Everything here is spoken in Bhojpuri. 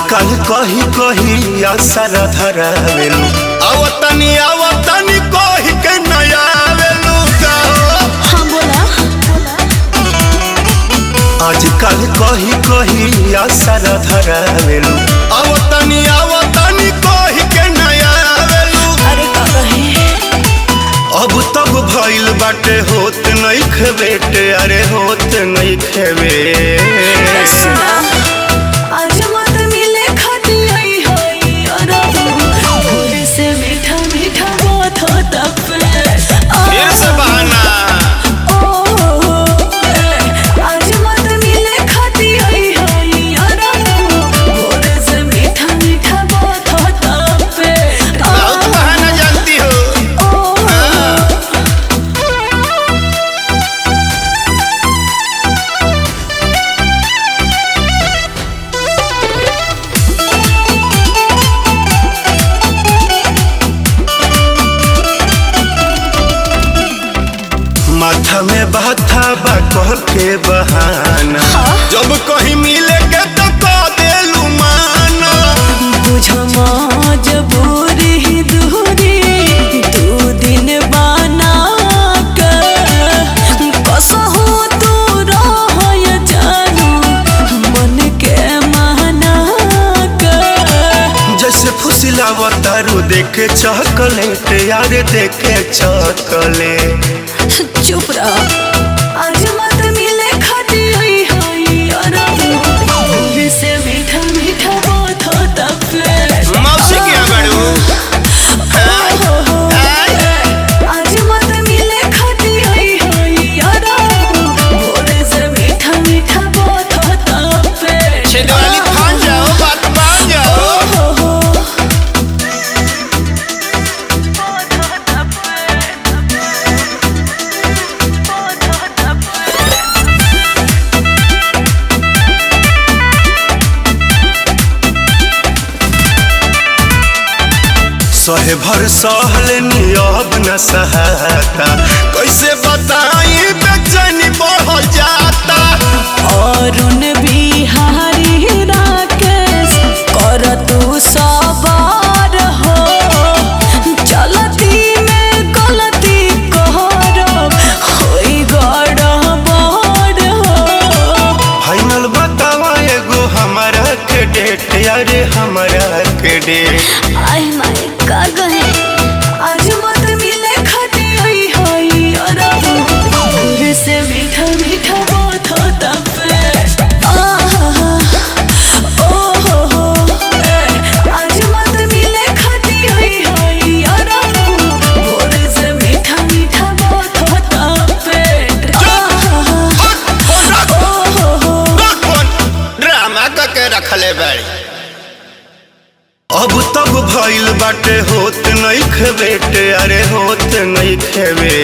आजकल कही कही असर धरावेलू आवतनी कही के नया आवेलू हाँ बोला। आजकल कही कही असर धरावेलू आवतनी कही के नया आवेलू। अरे का कहे अब तक भइल बाटे होत नहीं खेबेटे अरे होत नहीं खेबे। आज मत मिले खाती आई होई और भोरे से मीठा मीठा बात होता फिर से बहाना। आज मत मिले खाती आई होई और भोरे से मीठा मीठा बात होता बहुत बहाना जानती हो। माथा में बाथा बा कह के बहाना जब कहीं मिले के तो कह देलू माना। बुझ मजबूरी दूरी दू दिन बना कर कसहु तू रह जानू मन के माना कर। जैसे फुसिलावतारू देखे चॉकलेट यार देखे चॉकलेट। चुप रह आज मत मिले खाती हुई होई और भोरे से मीठा मीठा बात होता मौसी क्या बड़ू आज मत मिले खाती हुई होई और भोरे से मीठा मीठा बात होता छिदवाली खान जाओ बात मान जाओ। सहे भर सहल नियब न सहाता कैसे बताई बेचैनी बढ़ जाता। अरुण बिहारी राकेश कर तू सवार हो चलती में गलती करब होई गड़बड़ हो। फाइनल बतावा एगो हमारा के डेट यारे हमारा के डेट। आई माय का कहे आज मत मिले खाती हुई होई और भोरे से मीठा मीठा बात होता आज मत मिले खाती हुई होई और भोरे से मीठा मीठा बात होता ड्रामा करके रखले बाड़ी। अब तक भइल बाटे होत नहीं खेबेटे अरे होत नहीं खेबे।